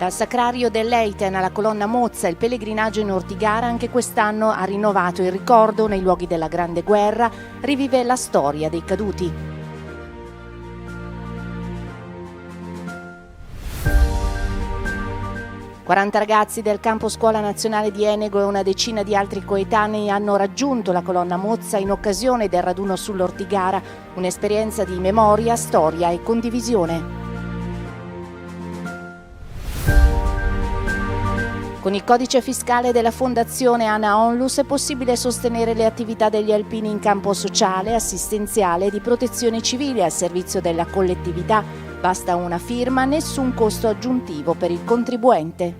Dal Sacrario dell'Eiten alla Colonna Mozza, il pellegrinaggio in Ortigara anche quest'anno ha rinnovato il ricordo nei luoghi della Grande Guerra, rivive la storia dei caduti. "40 ragazzi del campo scuola nazionale di Enego e una decina di altri coetanei hanno raggiunto la Colonna Mozza in occasione del raduno sull'Ortigara, un'esperienza di memoria, storia e condivisione. Con il codice fiscale della Fondazione Ana Onlus è possibile sostenere le attività degli alpini in campo sociale, assistenziale e di protezione civile al servizio della collettività. Basta una firma, nessun costo aggiuntivo per il contribuente.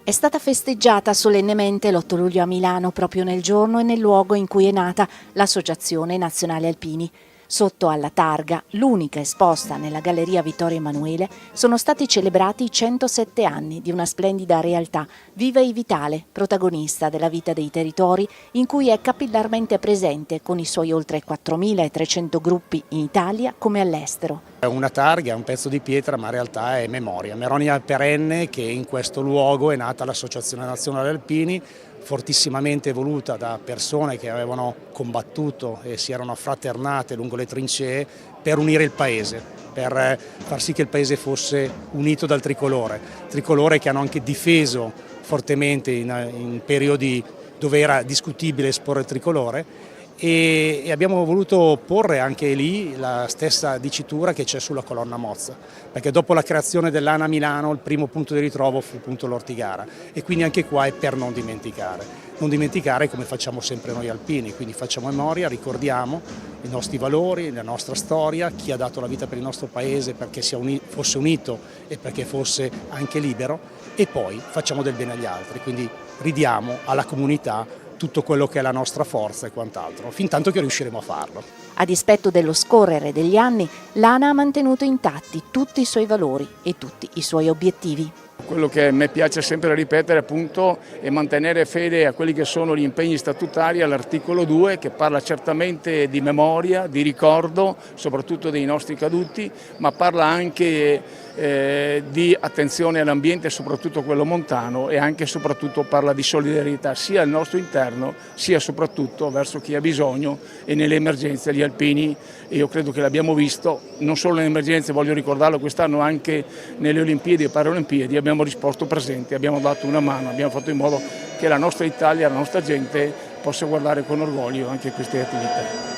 È stata festeggiata solennemente l'8 luglio a Milano, proprio nel giorno e nel luogo in cui è nata l'Associazione Nazionale Alpini. Sotto alla targa, l'unica esposta nella Galleria Vittorio Emanuele, sono stati celebrati i 107 anni di una splendida realtà, viva e vitale, protagonista della vita dei territori, in cui è capillarmente presente con i suoi oltre 4.300 gruppi in Italia come all'estero. È una targa, un pezzo di pietra, ma in realtà è memoria perenne che in questo luogo è nata l'Associazione Nazionale Alpini, fortissimamente voluta da persone che avevano combattuto e si erano affraternate lungo le trincee per unire il paese, per far sì che il paese fosse unito dal tricolore che hanno anche difeso fortemente in periodi dove era discutibile esporre il tricolore. E abbiamo voluto porre anche lì la stessa dicitura che c'è sulla Colonna Mozza, perché dopo la creazione dell'ANA Milano il primo punto di ritrovo fu appunto l'Ortigara, e quindi anche qua è per non dimenticare come facciamo sempre noi alpini, quindi facciamo memoria, ricordiamo i nostri valori, la nostra storia, chi ha dato la vita per il nostro paese perché fosse unito e perché fosse anche libero, e poi facciamo del bene agli altri, quindi ridiamo alla comunità tutto quello che è la nostra forza e quant'altro, fin tanto che riusciremo a farlo. A dispetto dello scorrere degli anni, l'ANA ha mantenuto intatti tutti i suoi valori e tutti i suoi obiettivi. Quello che a me piace sempre ripetere appunto è mantenere fede a quelli che sono gli impegni statutari all'articolo 2, che parla certamente di memoria, di ricordo, soprattutto dei nostri caduti, ma parla anche di attenzione all'ambiente, soprattutto quello montano, e anche e soprattutto parla di solidarietà sia al nostro interno sia soprattutto verso chi ha bisogno, e nelle emergenze gli alpini, e io credo che l'abbiamo visto non solo nelle emergenze, voglio ricordarlo quest'anno anche nelle Olimpiadi e Paralimpiadi, abbiamo risposto presenti, abbiamo dato una mano, abbiamo fatto in modo che la nostra Italia, la nostra gente possa guardare con orgoglio anche queste attività.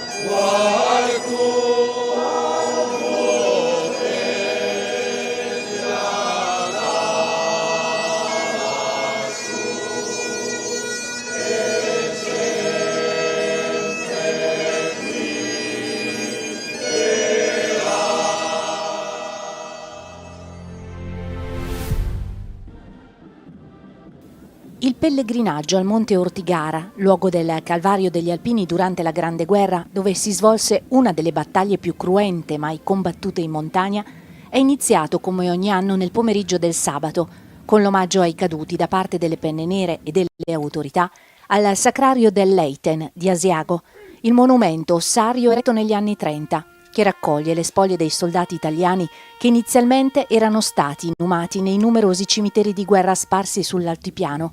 Il pellegrinaggio al Monte Ortigara, luogo del Calvario degli Alpini durante la Grande Guerra, dove si svolse una delle battaglie più cruente mai combattute in montagna, è iniziato come ogni anno nel pomeriggio del sabato, con l'omaggio ai caduti da parte delle Penne Nere e delle autorità al Sacrario dell'Eiten di Asiago, il monumento ossario eretto negli anni 30, che raccoglie le spoglie dei soldati italiani che inizialmente erano stati inumati nei numerosi cimiteri di guerra sparsi sull'altipiano.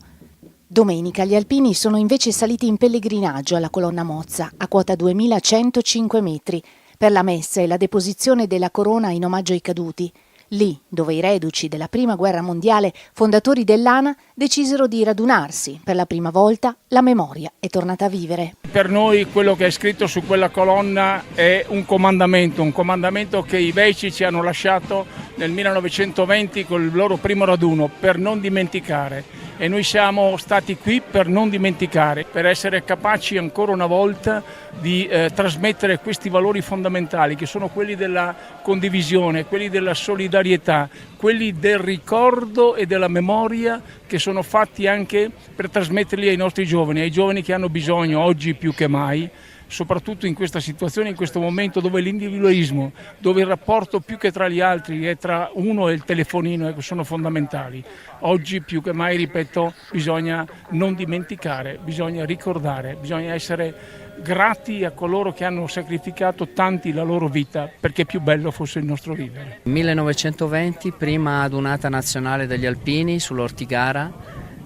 Domenica gli alpini sono invece saliti in pellegrinaggio alla Colonna Mozza, a quota 2105 metri, per la messa e la deposizione della corona in omaggio ai caduti, lì dove i reduci della Prima Guerra Mondiale, fondatori dell'ANA, decisero di radunarsi. Per la prima volta la memoria è tornata a vivere. Per noi quello che è scritto su quella colonna è un comandamento che i Veici ci hanno lasciato nel 1920 con il loro primo raduno, per non dimenticare. E noi siamo stati qui per non dimenticare, per essere capaci ancora una volta di trasmettere questi valori fondamentali, che sono quelli della condivisione, quelli della solidarietà, quelli del ricordo e della memoria, che sono fatti anche per trasmetterli ai nostri giovani, ai giovani che hanno bisogno oggi più che mai, soprattutto in questa situazione, in questo momento dove l'individualismo, dove il rapporto più che tra gli altri è tra uno e il telefonino, sono fondamentali. Oggi più che mai, ripeto, bisogna non dimenticare, bisogna ricordare, bisogna essere grati a coloro che hanno sacrificato tanti la loro vita perché più bello fosse il nostro vivere. 1920, prima adunata nazionale degli alpini sull'Ortigara,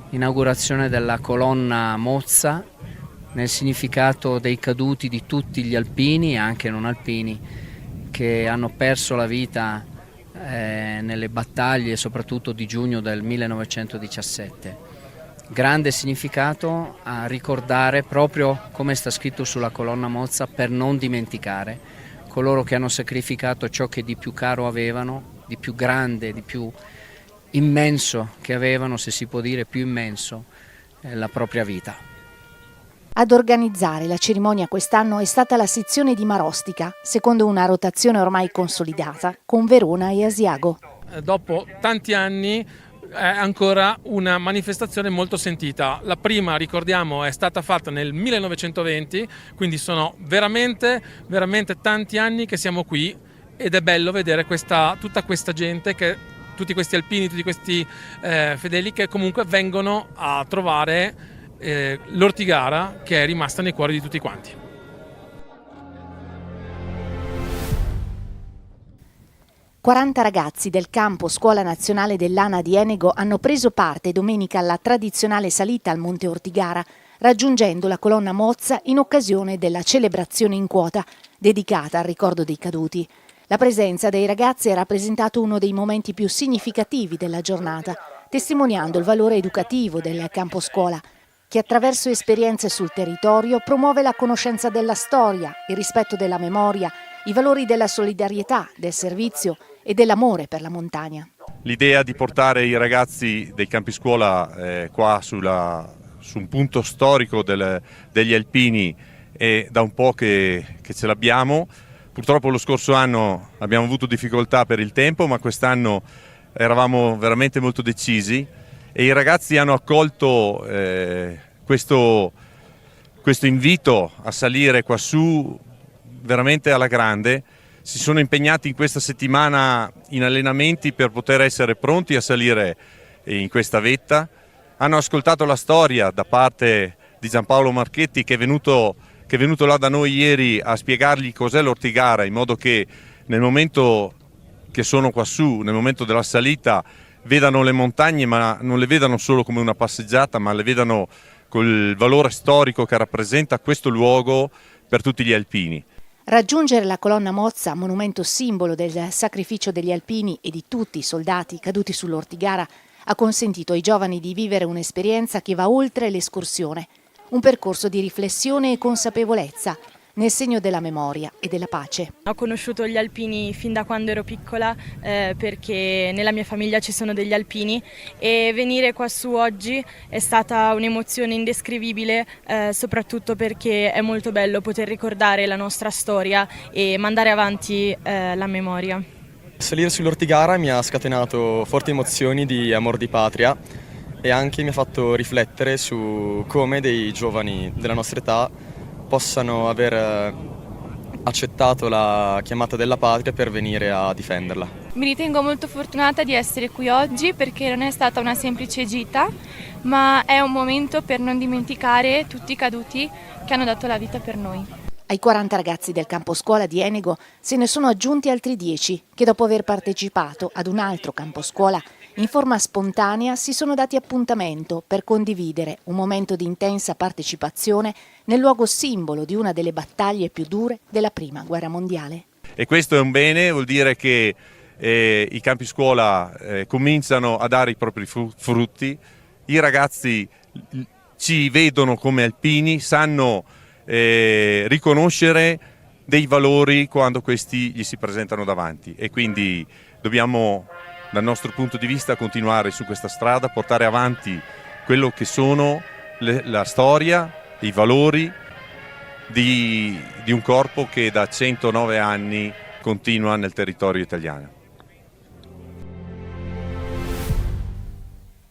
inaugurazione della colonna Mozza, nel significato dei caduti di tutti gli alpini e anche non alpini che hanno perso la vita nelle battaglie soprattutto di giugno del 1917. Grande significato a ricordare, proprio come sta scritto sulla colonna Mozza, per non dimenticare coloro che hanno sacrificato ciò che di più caro avevano, di più grande, di più immenso che avevano, se si può dire più immenso, la propria vita. Ad organizzare la cerimonia quest'anno è stata la sezione di Marostica, secondo una rotazione ormai consolidata con Verona e Asiago. Dopo tanti anni è ancora una manifestazione molto sentita. La prima, ricordiamo, è stata fatta nel 1920, quindi sono veramente tanti anni che siamo qui ed è bello vedere tutta questa gente, tutti questi alpini, tutti questi fedeli che comunque vengono a trovare l'Ortigara, che è rimasta nei cuori di tutti quanti. «40 ragazzi del campo Scuola Nazionale dell'ANA di Enego hanno preso parte domenica alla tradizionale salita al Monte Ortigara, raggiungendo la colonna Mozza in occasione della celebrazione in quota dedicata al ricordo dei caduti. La presenza dei ragazzi ha rappresentato uno dei momenti più significativi della giornata, testimoniando il valore educativo del campo scuola, che attraverso esperienze sul territorio promuove la conoscenza della storia, il rispetto della memoria, i valori della solidarietà, del servizio e dell'amore per la montagna. L'idea di portare i ragazzi dei campi scuola qua su un punto storico degli alpini è da un po' che ce l'abbiamo. Purtroppo lo scorso anno abbiamo avuto difficoltà per il tempo, ma quest'anno eravamo veramente molto decisi e i ragazzi hanno accolto questo invito a salire qua su veramente alla grande. Si sono impegnati in questa settimana in allenamenti per poter essere pronti a salire in questa vetta. Hanno ascoltato la storia da parte di Giampaolo Marchetti, che è venuto là da noi ieri a spiegargli cos'è l'Ortigara, in modo che nel momento che sono qua su, nel momento della salita, vedano le montagne, ma non le vedano solo come una passeggiata, ma le vedano col valore storico che rappresenta questo luogo per tutti gli alpini. Raggiungere la colonna Mozza, monumento simbolo del sacrificio degli alpini e di tutti i soldati caduti sull'Ortigara, ha consentito ai giovani di vivere un'esperienza che va oltre l'escursione, un percorso di riflessione e consapevolezza nel segno della memoria e della pace. Ho conosciuto gli alpini fin da quando ero piccola perché nella mia famiglia ci sono degli alpini e venire qua su oggi è stata un'emozione indescrivibile, soprattutto perché è molto bello poter ricordare la nostra storia e mandare avanti la memoria. Salire sull'Ortigara mi ha scatenato forti emozioni di amor di patria e anche mi ha fatto riflettere su come dei giovani della nostra età possano aver accettato la chiamata della patria per venire a difenderla. Mi ritengo molto fortunata di essere qui oggi perché non è stata una semplice gita, ma è un momento per non dimenticare tutti i caduti che hanno dato la vita per noi. Ai 40 ragazzi del campo scuola di Enego se ne sono aggiunti altri 10 che dopo aver partecipato ad un altro campo scuola in forma spontanea si sono dati appuntamento per condividere un momento di intensa partecipazione nel luogo simbolo di una delle battaglie più dure della Prima Guerra Mondiale. E questo è un bene, vuol dire che i campi scuola cominciano a dare i propri frutti, i ragazzi ci vedono come alpini, sanno riconoscere dei valori quando questi gli si presentano davanti e quindi dobbiamo dal nostro punto di vista continuare su questa strada, portare avanti quello che sono la storia, i valori di un corpo che da 109 anni continua nel territorio italiano.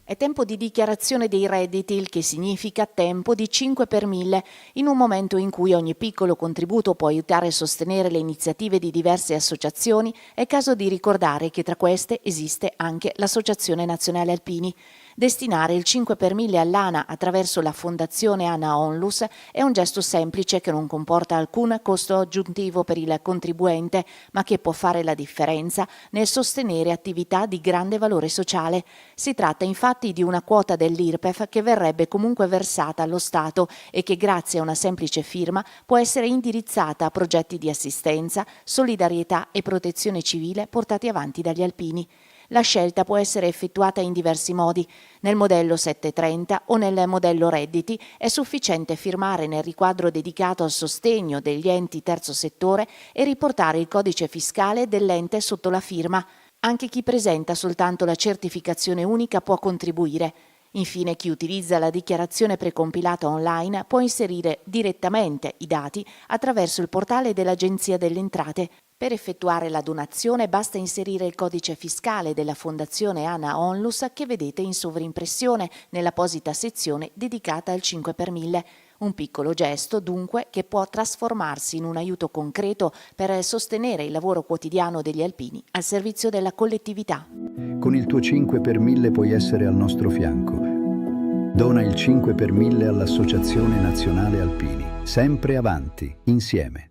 È tempo di dichiarazione dei redditi, il che significa tempo di 5 per 1000, in un momento in cui ogni piccolo contributo può aiutare a sostenere le iniziative di diverse associazioni. È caso di ricordare che tra queste esiste anche l'Associazione Nazionale Alpini. Destinare il 5 per 1000 all'ANA attraverso la Fondazione ANA Onlus è un gesto semplice che non comporta alcun costo aggiuntivo per il contribuente, ma che può fare la differenza nel sostenere attività di grande valore sociale. Si tratta infatti di una quota dell'IRPEF che verrebbe comunque versata allo Stato e che grazie a una semplice firma può essere indirizzata a progetti di assistenza, solidarietà e protezione civile portati avanti dagli alpini. La scelta può essere effettuata in diversi modi. Nel modello 730 o nel modello redditi è sufficiente firmare nel riquadro dedicato al sostegno degli enti terzo settore e riportare il codice fiscale dell'ente sotto la firma. Anche chi presenta soltanto la certificazione unica può contribuire. Infine, chi utilizza la dichiarazione precompilata online può inserire direttamente i dati attraverso il portale dell'Agenzia delle Entrate. Per effettuare la donazione basta inserire il codice fiscale della Fondazione ANA Onlus che vedete in sovrimpressione nell'apposita sezione dedicata al 5 per 1000. Un piccolo gesto, dunque, che può trasformarsi in un aiuto concreto per sostenere il lavoro quotidiano degli alpini al servizio della collettività. Con il tuo 5 per 1000 puoi essere al nostro fianco. Dona il 5 per 1000 all'Associazione Nazionale Alpini. Sempre avanti, insieme.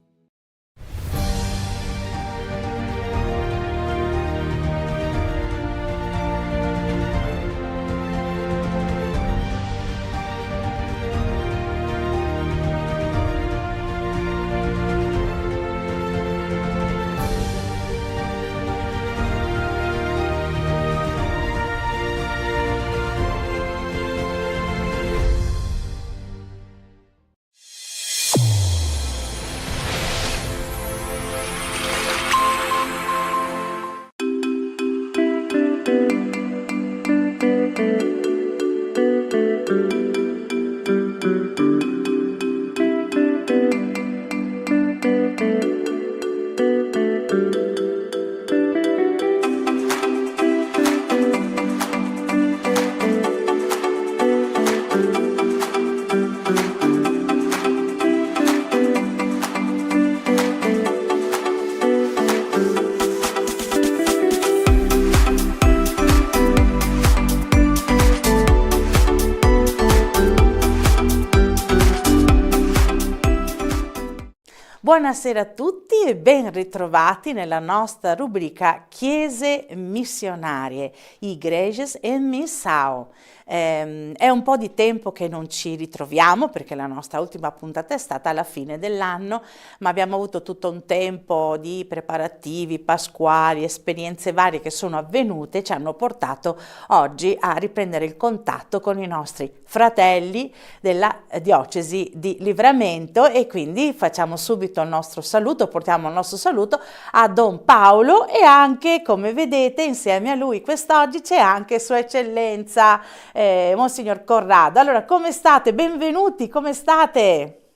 Buonasera a tutti e ben ritrovati nella nostra rubrica Chiese missionarie, Igrejas em Missão. È un po' di tempo che non ci ritroviamo perché la nostra ultima puntata è stata alla fine dell'anno, ma abbiamo avuto tutto un tempo di preparativi pasquali, esperienze varie che sono avvenute e ci hanno portato oggi a riprendere il contatto con i nostri fratelli della diocesi di Livramento e quindi facciamo subito il nostro saluto, portiamo il nostro saluto a Don Paolo e anche, come vedete, insieme a lui quest'oggi c'è anche Sua Eccellenza Monsignor Corrado. Allora, come state? Benvenuti, come state?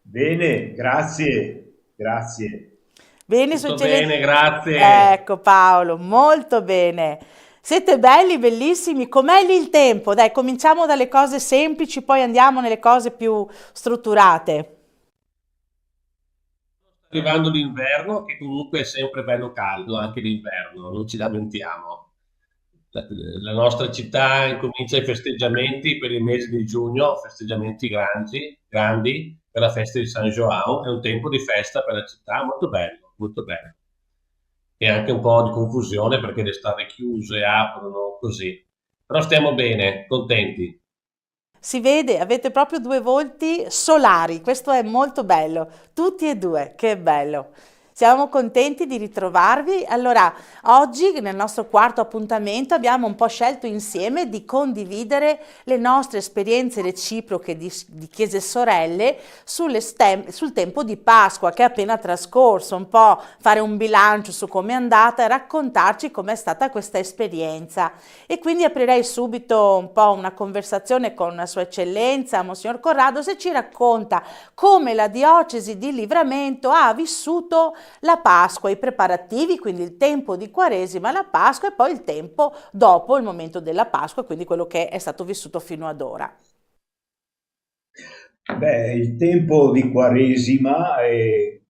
Bene, grazie. Bene, Sua Tutto Eccellenza. bene, grazie. Ecco Paolo, molto bene. Siete belli, bellissimi. Com'è lì il tempo? Dai, cominciamo dalle cose semplici, poi andiamo nelle cose più strutturate. Arrivando l'inverno, che comunque è sempre bello caldo, anche l'inverno, non ci lamentiamo. La nostra città incomincia i festeggiamenti per il mese di giugno, festeggiamenti grandi per la festa di San João. È un tempo di festa per la città, molto bello, molto bello. E anche un po' di confusione perché le strade chiuse, aprono così. Però stiamo bene, contenti. Si vede, avete proprio due volti solari, questo è molto bello, tutti e due, che bello. Siamo contenti di ritrovarvi. Allora, oggi nel nostro quarto appuntamento abbiamo un po' scelto insieme di condividere le nostre esperienze reciproche di chiese sorelle sul tempo di Pasqua che è appena trascorso, un po' fare un bilancio su come è andata e raccontarci com'è stata questa esperienza. E quindi aprirei subito un po' una conversazione con Sua Eccellenza, Monsignor Corrado, se ci racconta come la diocesi di Livramento ha vissuto la Pasqua, i preparativi, quindi il tempo di Quaresima, la Pasqua e poi il tempo dopo il momento della Pasqua, quindi quello che è stato vissuto fino ad ora. Beh, il tempo di Quaresima e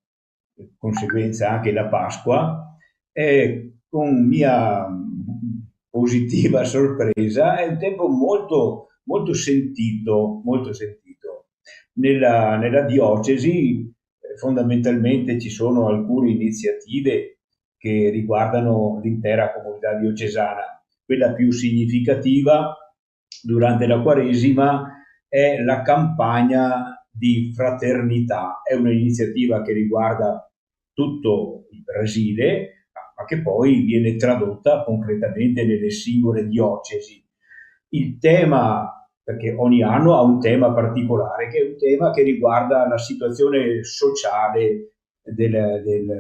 conseguenza anche la Pasqua, con mia positiva sorpresa, è un tempo molto, molto sentito, molto sentito. Nella diocesi fondamentalmente ci sono alcune iniziative che riguardano l'intera comunità diocesana. Quella più significativa durante la Quaresima è la campagna di fraternità. È un'iniziativa che riguarda tutto il Brasile, ma che poi viene tradotta concretamente nelle singole diocesi. Il tema, perché ogni anno ha un tema particolare, che è un tema che riguarda la situazione sociale del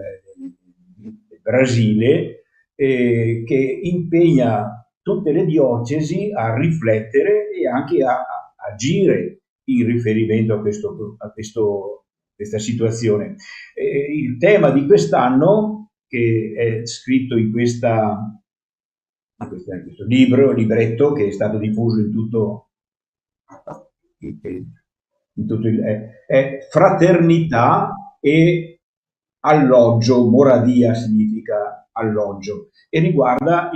Brasile, che impegna tutte le diocesi a riflettere e anche a agire in riferimento a questa situazione. Il tema di quest'anno, che è scritto in questo libretto che è stato diffuso in tutto è fraternità e alloggio. Moradia significa alloggio e riguarda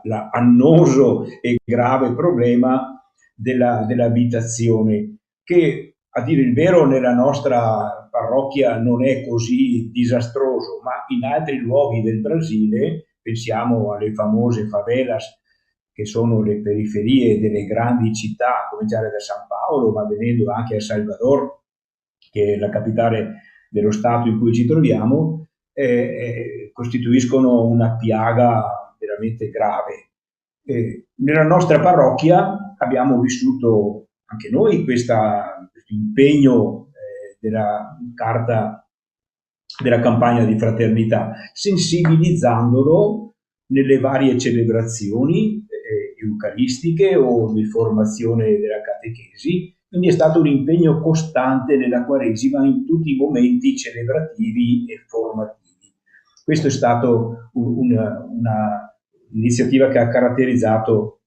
l'annoso e grave problema dell'abitazione, che a dire il vero nella nostra parrocchia non è così disastroso, ma in altri luoghi del Brasile, pensiamo alle famose favelas, che sono le periferie delle grandi città, a cominciare da San Paolo, ma venendo anche a Salvador, che è la capitale dello Stato in cui ci troviamo, costituiscono una piaga veramente grave. Nella nostra parrocchia abbiamo vissuto anche noi questo impegno della carta della campagna di fraternità, sensibilizzandolo nelle varie celebrazioni eucaristiche o di formazione della catechesi. Quindi è stato un impegno costante nella Quaresima in tutti i momenti celebrativi e formativi. Questo è stato un'iniziativa che ha caratterizzato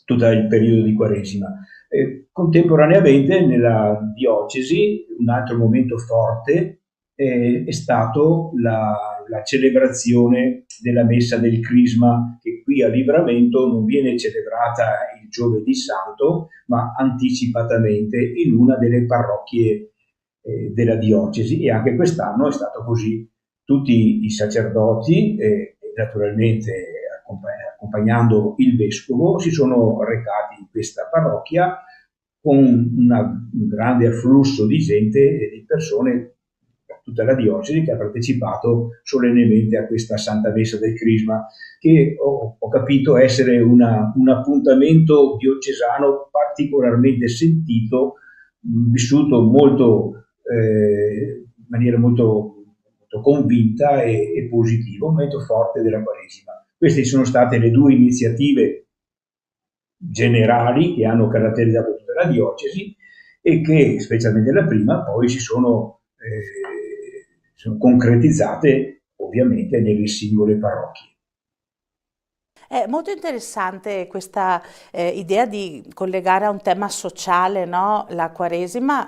tutto il periodo di Quaresima. Contemporaneamente nella diocesi un altro momento forte è stato la celebrazione della Messa del Crisma, che qui a Livramento non viene celebrata il Giovedì Santo, ma anticipatamente in una delle parrocchie della diocesi, e anche quest'anno è stato così. Tutti i sacerdoti, naturalmente accompagnando il vescovo, si sono recati in questa parrocchia con un grande afflusso di gente e di persone da tutta la diocesi che ha partecipato solennemente a questa Santa Messa del Crisma, che ho capito essere un appuntamento diocesano particolarmente sentito, vissuto in maniera molto convinta e positiva, un momento forte della Quaresima. Queste sono state le due iniziative generali che hanno caratterizzato tutta la diocesi e che, specialmente la prima, poi si sono concretizzate ovviamente nelle singole parrocchie. È molto interessante questa idea di collegare a un tema sociale, no? La Quaresima,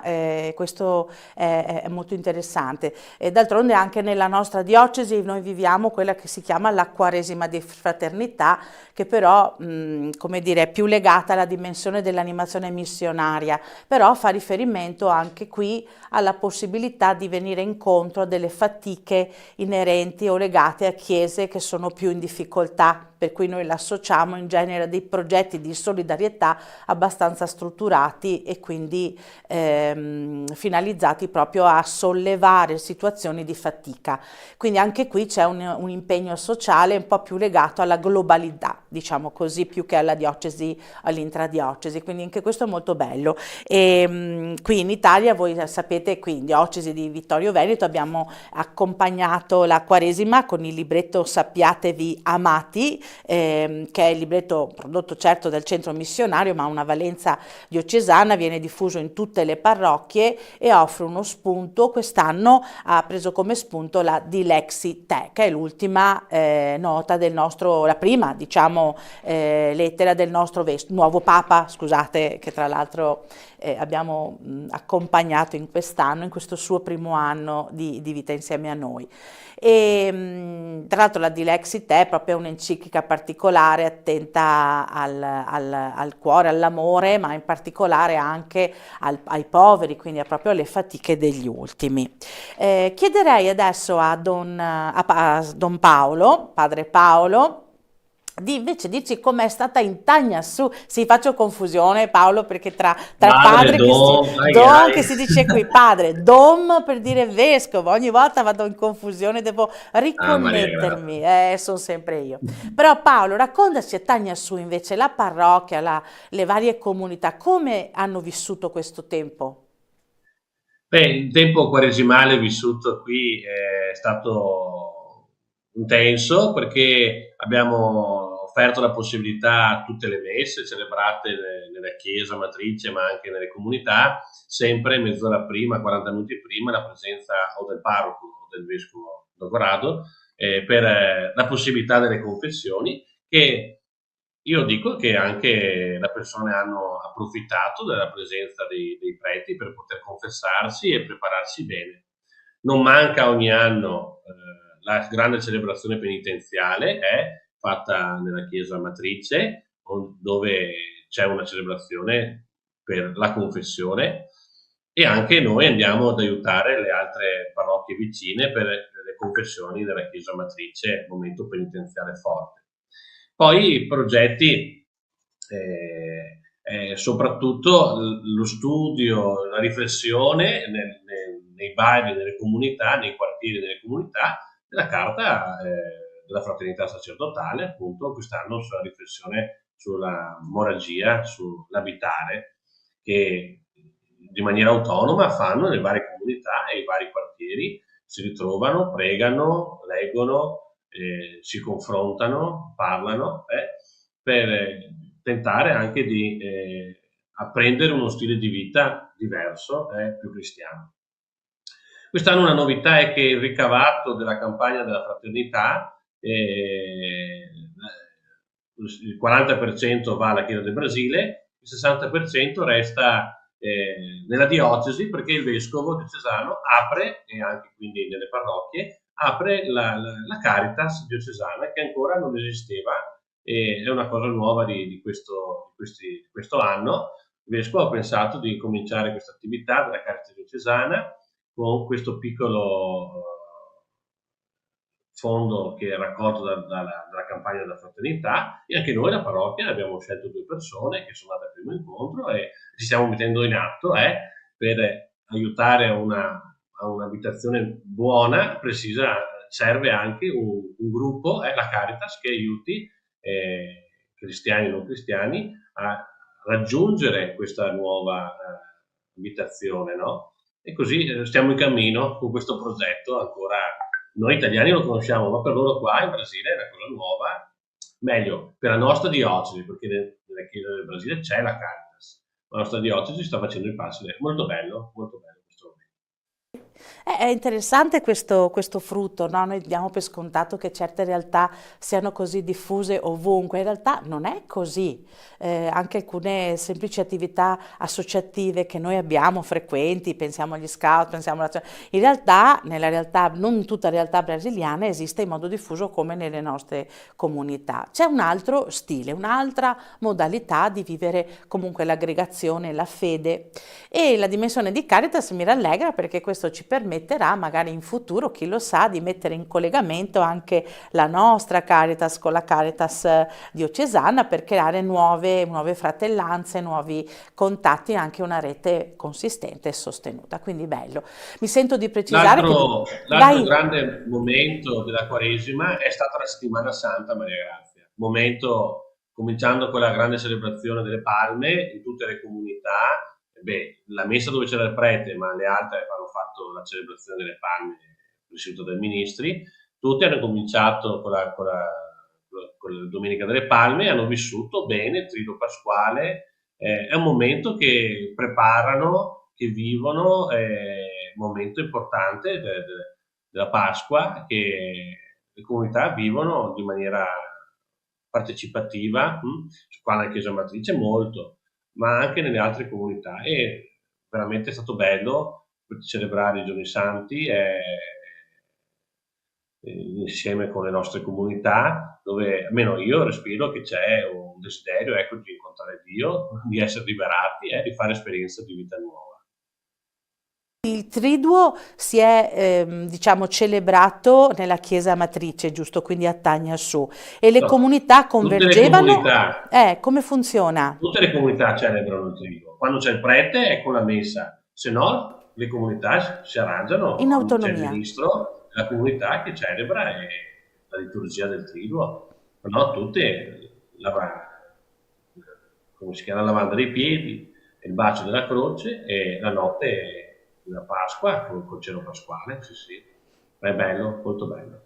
questo è molto interessante. D'altronde anche nella nostra diocesi noi viviamo quella che si chiama la Quaresima di fraternità, che però, come dire, è più legata alla dimensione dell'animazione missionaria, però fa riferimento anche qui alla possibilità di venire incontro a delle fatiche inerenti o legate a chiese che sono più in difficoltà, per cui noi l'associamo in genere a dei progetti di solidarietà abbastanza strutturati e quindi finalizzati proprio a sollevare situazioni di fatica. Quindi anche qui c'è un impegno sociale un po' più legato alla globalità, diciamo così, più che alla diocesi, all'intradiocesi, quindi anche questo è molto bello. E qui in Italia, voi sapete, qui in diocesi di Vittorio Veneto abbiamo accompagnato la Quaresima con il libretto Sappiatevi amati, che è il libretto prodotto certo dal centro missionario ma ha una valenza diocesana, viene diffuso in tutte le parrocchie e offre uno spunto. Quest'anno ha preso come spunto la Dilexi Te, che è l'ultima nota del nostro, la prima diciamo lettera del nostro nuovo Papa, scusate, che tra l'altro abbiamo accompagnato in quest'anno, in questo suo primo anno di vita insieme a noi. E tra l'altro la Dilexi Te è proprio un'enciclica particolare, attenta al cuore, all'amore, ma in particolare anche ai poveri, quindi proprio alle fatiche degli ultimi. Chiederei adesso a Don Paolo, padre Paolo, di invece dirci com'è stata in Tagnassù. Sì, faccio confusione Paolo perché tra padre che si dice qui, padre, dom per dire vescovo, ogni volta vado in confusione, devo riconnettermi, sono sempre io. Però Paolo, raccontaci a Tagnassù invece la parrocchia, le varie comunità, come hanno vissuto questo tempo? Beh, il tempo quaresimale vissuto qui è stato intenso perché abbiamo offerto la possibilità a tutte le messe celebrate nella chiesa matrice ma anche nelle comunità, sempre mezz'ora prima, 40 minuti prima, la presenza o del parroco o del vescovo Dovrato per la possibilità delle confessioni, che io dico che anche le persone hanno approfittato della presenza dei preti per poter confessarsi e prepararsi bene. Non manca ogni anno la grande celebrazione penitenziale, fatta nella chiesa matrice, dove c'è una celebrazione per la confessione, e anche noi andiamo ad aiutare le altre parrocchie vicine per le confessioni della chiesa matrice, momento penitenziale forte. Poi i progetti, soprattutto lo studio, la riflessione nei vari, nelle comunità, nei quartieri delle comunità, della carta della fraternità sacerdotale, appunto quest'anno sulla riflessione sulla moragia, sull'abitare, che di maniera autonoma fanno nelle varie comunità e i vari quartieri, si ritrovano, pregano, leggono, si confrontano, parlano, per tentare anche di apprendere uno stile di vita diverso, più cristiano. Quest'anno una novità è che il ricavato della campagna della fraternità, il 40% va alla Chiesa del Brasile, il 60% resta nella diocesi, perché il vescovo diocesano apre, e anche quindi nelle parrocchie, apre la Caritas diocesana, che ancora non esisteva, e è una cosa nuova di questo anno. Il vescovo ha pensato di cominciare questa attività della Caritas diocesana con questo piccolo fondo che è raccolto dalla campagna della fraternità, e anche noi la parrocchia abbiamo scelto 2 persone che sono andate al primo incontro e ci stiamo mettendo in atto per aiutare a un'abitazione buona, precisa. Serve anche un gruppo, la Caritas, che aiuti cristiani e non cristiani a raggiungere questa nuova abitazione, no? E così stiamo in cammino con questo progetto. Ancora noi italiani lo conosciamo, ma per loro qua in Brasile è una cosa nuova, meglio per la nostra diocesi, perché nella Chiesa del Brasile c'è la Caritas, ma la nostra diocesi sta facendo i passi. Molto bello questo momento. È interessante questo frutto, no? Noi diamo per scontato che certe realtà siano così diffuse ovunque, in realtà non è così. Anche alcune semplici attività associative che noi abbiamo frequenti, pensiamo agli scout, pensiamo in realtà, nella realtà, non in tutta la realtà brasiliana, esiste in modo diffuso come nelle nostre comunità. C'è un altro stile, un'altra modalità di vivere comunque l'aggregazione, la fede, e la dimensione di Caritas mi rallegra, perché questo ci permetterà magari in futuro, chi lo sa, di mettere in collegamento anche la nostra Caritas con la Caritas diocesana, per creare nuove fratellanze, nuovi contatti, anche una rete consistente e sostenuta. Quindi bello. Mi sento di precisare l'altro grande momento della Quaresima è stata la settimana santa Maria Grazia, momento cominciando con la grande celebrazione delle palme in tutte le comunità. La messa dove c'era il prete, ma le altre hanno fatto la celebrazione delle palme presieduto dai ministri. Tutti hanno cominciato con con la Domenica delle Palme, hanno vissuto bene il Triduo Pasquale. È un momento che preparano, che vivono, momento importante della Pasqua, che le comunità vivono di maniera partecipativa, qua nella Chiesa Matrice molto, ma anche nelle altre comunità, e veramente è stato bello celebrare i Giorni Santi insieme con le nostre comunità, dove almeno io respiro che c'è un desiderio, ecco, di incontrare Dio, di essere liberati e di fare esperienza di vita nuova. Il Triduo si è, diciamo, celebrato nella Chiesa Matrice, giusto? Quindi a Tagna Su. E le No, comunità tutte le convergevano? comunità, Come funziona? tutte le comunità celebrano il Triduo. Quando c'è il prete è con la messa, se no le comunità si arrangiano, In c'è il autonomia. ministro della comunità che celebra la liturgia del Triduo. No, tutte come si chiama, la lavanda dei piedi, il bacio della croce e la notte della Pasqua col cielo pasquale, sì. È bello, molto bello.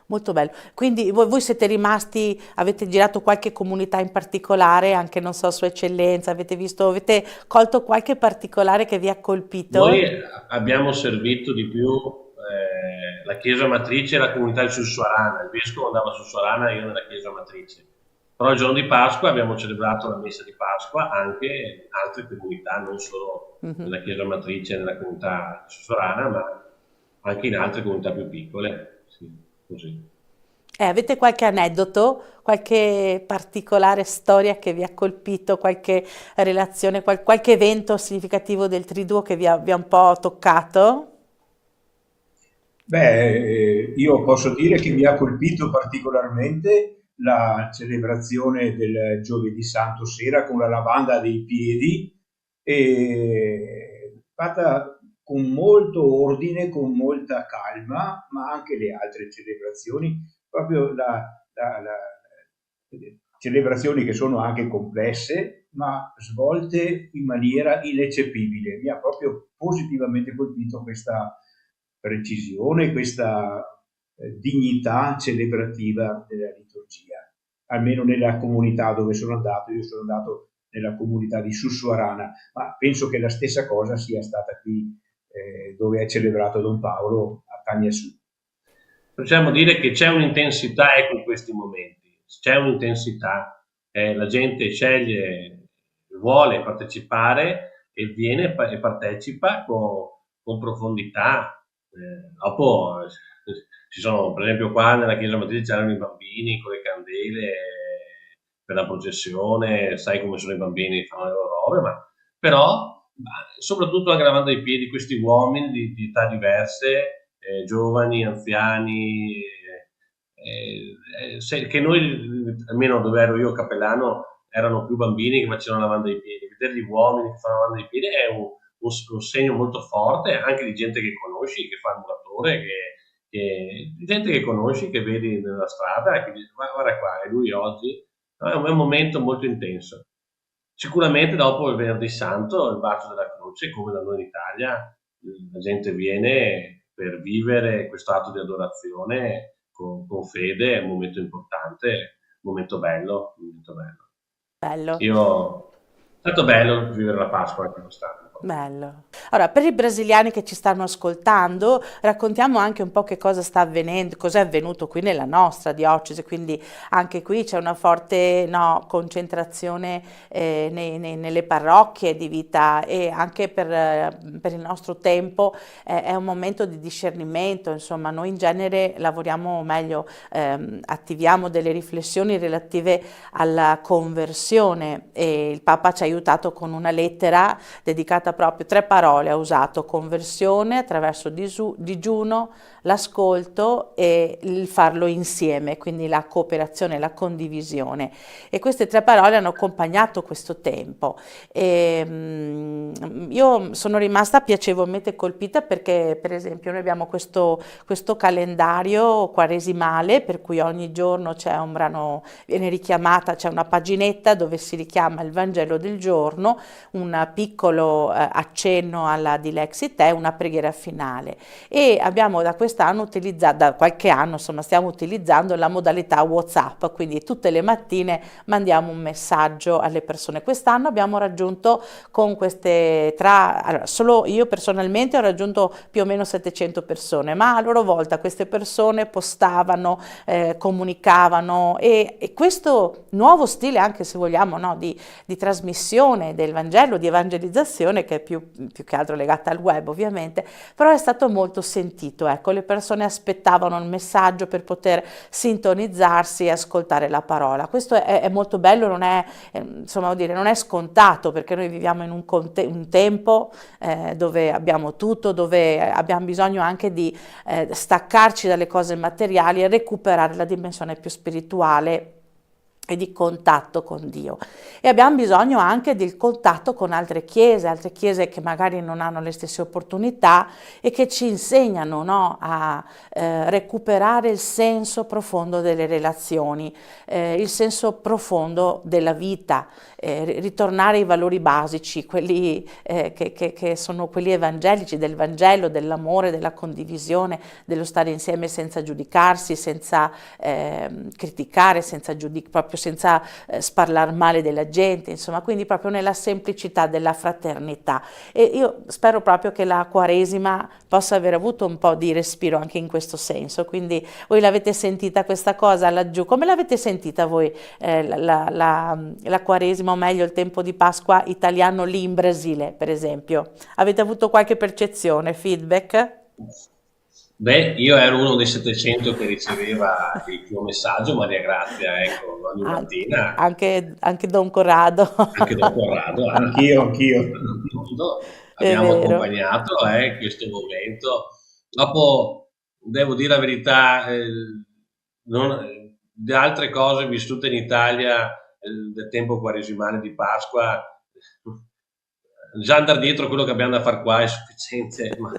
Molto bello. Quindi voi siete rimasti, avete girato qualche comunità in particolare, anche non so, Sua Eccellenza, avete colto qualche particolare che vi ha colpito? Noi abbiamo servito di più la Chiesa Matrice e la comunità di Sussuarana. Il vescovo andava a Sussuarana, io nella Chiesa Matrice. Però il giorno di Pasqua abbiamo celebrato la messa di Pasqua anche in altre comunità, non solo nella Chiesa Matrice e nella comunità di Sussuarana, ma anche in altre comunità più piccole. Sì, così. Avete qualche aneddoto, qualche particolare storia che vi ha colpito, qualche relazione, qualche evento significativo del Triduo che vi ha un po' toccato? Io posso dire che mi ha colpito particolarmente la celebrazione del Giovedì Santo sera con la lavanda dei piedi, fatta con molto ordine, con molta calma, ma anche le altre celebrazioni, proprio celebrazioni che sono anche complesse, ma svolte in maniera ineccepibile. Mi ha proprio positivamente colpito questa precisione, questa dignità celebrativa della liturgia, almeno nella comunità dove sono andato. Io sono andato nella comunità di Sussuarana, ma penso che la stessa cosa sia stata qui dove è celebrato Don Paolo, a Tagna Su. Possiamo dire che c'è un'intensità, ecco, in questi momenti, c'è un'intensità, la gente sceglie, vuole partecipare e viene e partecipa con profondità. Dopo ci sono, per esempio qua nella Chiesa Matrice c'erano i bambini con le candele per la processione, sai come sono i bambini, fanno le loro robe, però soprattutto anche lavando i piedi questi uomini di età diverse, giovani, anziani, che noi, almeno dove ero io cappellano, erano più bambini che facevano la lavanda dei piedi. Vedere gli uomini che fanno la lavanda dei piedi è un segno molto forte, anche di gente che conosci, che fa il muratore, gente che conosci, che vedi nella strada e che dici: guarda qua, è lui oggi. No, è un momento molto intenso. Sicuramente dopo il Venerdì Santo, il bacio della croce, come da noi in Italia, la gente viene per vivere questo atto di adorazione con fede. È un momento importante, un momento bello. Bello. È stato bello vivere la Pasqua anche quest'anno. Bello. Allora, per i brasiliani che ci stanno ascoltando, raccontiamo anche un po' che cosa sta avvenendo, cosa è avvenuto qui nella nostra diocesi, quindi anche qui c'è una forte concentrazione nelle parrocchie di vita, e anche per il nostro tempo è un momento di discernimento. Insomma, noi in genere lavoriamo meglio, attiviamo delle riflessioni relative alla conversione, e il Papa ci ha aiutato con una lettera dedicata proprio, 3 parole ha usato: conversione attraverso digiuno, l'ascolto e il farlo insieme, quindi la cooperazione, la condivisione. E queste 3 parole hanno accompagnato questo tempo. Io sono rimasta piacevolmente colpita perché, per esempio, noi abbiamo questo calendario quaresimale per cui ogni giorno c'è un brano, viene richiamata, c'è una paginetta dove si richiama il Vangelo del giorno, un piccolo accenno alla Dilexit è una preghiera finale, e abbiamo da quest'anno utilizzato, da qualche anno insomma, stiamo utilizzando la modalità WhatsApp, quindi tutte le mattine mandiamo un messaggio alle persone. Quest'anno abbiamo raggiunto con queste allora, solo io personalmente ho raggiunto più o meno 700 persone, ma a loro volta queste persone postavano, comunicavano, e questo nuovo stile, anche se vogliamo, no, di trasmissione del Vangelo, di evangelizzazione, che è più che altro legata al web ovviamente, però è stato molto sentito, ecco, le persone aspettavano il messaggio per poter sintonizzarsi e ascoltare la parola. Questo è molto bello, non è, insomma, vuol dire, non è scontato, perché noi viviamo in un tempo dove abbiamo tutto, dove abbiamo bisogno anche di staccarci dalle cose materiali e recuperare la dimensione più spirituale e di contatto con Dio, e abbiamo bisogno anche del contatto con altre chiese che magari non hanno le stesse opportunità e che ci insegnano, no, a recuperare il senso profondo delle relazioni, il senso profondo della vita, ritornare ai valori basici, quelli che sono quelli evangelici, del Vangelo, dell'amore, della condivisione, dello stare insieme senza giudicarsi, senza criticare, proprio senza sparlar male della gente, insomma, quindi proprio nella semplicità della fraternità. E io spero proprio che la Quaresima possa aver avuto un po' di respiro anche in questo senso. Quindi voi l'avete sentita questa cosa laggiù? Come l'avete sentita voi la Quaresima, o meglio il tempo di Pasqua italiano lì in Brasile, per esempio? Avete avuto qualche percezione, feedback? Beh, io ero uno dei 700 che riceveva il tuo messaggio, Maria Grazia, ecco, ogni mattina. Anche Don Corrado. Anche Don Corrado. Anch'io. Abbiamo accompagnato questo momento. Dopo, devo dire la verità, di altre cose vissute in Italia del tempo quaresimale di Pasqua, già andare dietro quello che abbiamo da fare qua è sufficiente, ma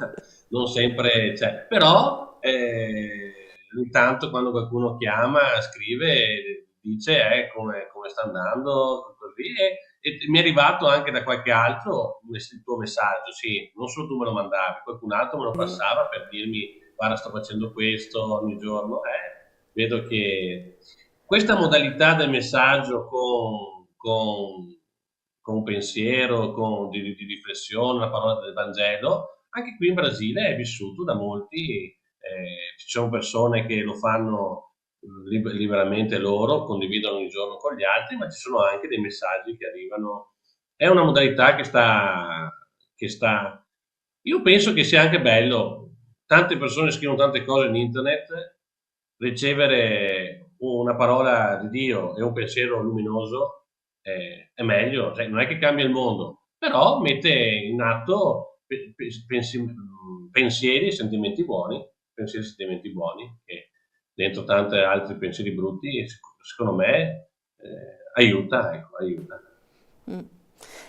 non sempre c'è. Però ogni tanto quando qualcuno chiama, scrive, dice come sta andando, così, e mi è arrivato anche da qualche altro il tuo messaggio, sì, non solo tu me lo mandavi, qualcun altro me lo passava per dirmi guarda, sto facendo questo ogni giorno. Vedo che questa modalità del messaggio con un pensiero, di riflessione, una parola del Vangelo, anche qui in Brasile è vissuto da molti. Ci sono persone che lo fanno liberamente loro, condividono ogni giorno con gli altri, ma ci sono anche dei messaggi che arrivano. È una modalità che sta. Io penso che sia anche bello. Tante persone scrivono tante cose in internet, ricevere una parola di Dio e un pensiero luminoso è meglio, cioè, non è che cambia il mondo, però mette in atto pensieri e sentimenti buoni, che dentro tanti altri pensieri brutti, secondo me, aiuta.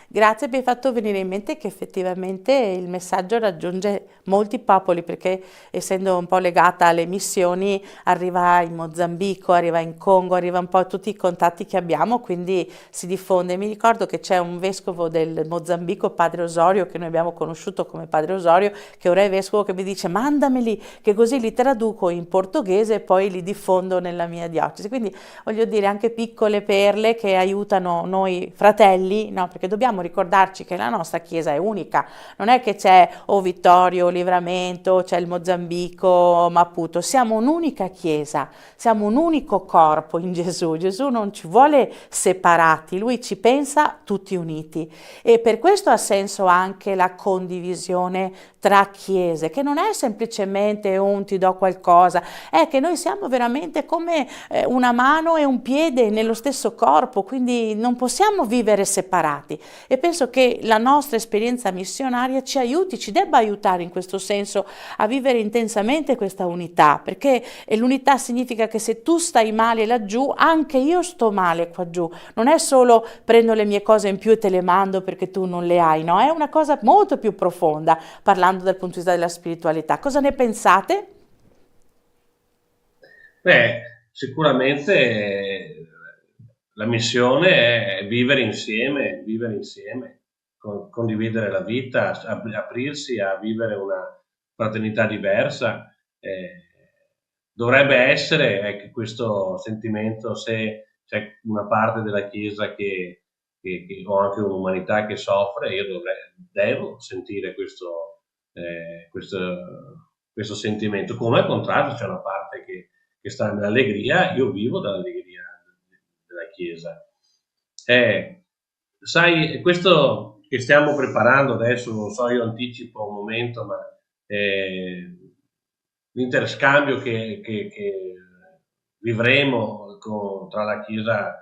Grazie, mi hai fatto venire in mente che effettivamente il messaggio raggiunge molti popoli, perché essendo un po' legata alle missioni arriva in Mozambico, arriva in Congo, arriva un po' a tutti i contatti che abbiamo, quindi si diffonde. Mi ricordo che c'è un vescovo del Mozambico, Padre Osorio, che noi abbiamo conosciuto come Padre Osorio, che ora è vescovo, che mi dice mandameli che così li traduco in portoghese e poi li diffondo nella mia diocesi. Quindi voglio dire, anche piccole perle che aiutano noi fratelli, no? Perché dobbiamo ricordarci che la nostra Chiesa è unica, non è che c'è Vittorio, Livramento, c'è il Mozambico, Maputo, siamo un'unica Chiesa, siamo un unico corpo in Gesù. Gesù non ci vuole separati, Lui ci pensa tutti uniti, e per questo ha senso anche la condivisione tra chiese, che non è semplicemente un ti do qualcosa, è che noi siamo veramente come una mano e un piede nello stesso corpo, quindi non possiamo vivere separati. E penso che la nostra esperienza missionaria ci aiuti, ci debba aiutare in questo senso a vivere intensamente questa unità, perché l'unità significa che se tu stai male laggiù, anche io sto male qua giù. Non è solo prendo le mie cose in più e te le mando perché tu non le hai, no? È una cosa molto più profonda, parlando dal punto di vista della spiritualità. Cosa ne pensate? Sicuramente la missione è vivere insieme condividere la vita, aprirsi a vivere una fraternità diversa. Dovrebbe essere, ecco, questo sentimento, se c'è una parte della Chiesa o anche un'umanità che soffre, io devo sentire questo sentimento. Come al contrario, c'è una parte che sta nell'allegria, io vivo dall'allegria della Chiesa. Sai, questo che stiamo preparando adesso, non so, io anticipo un momento, ma l'interscambio che vivremo tra la Chiesa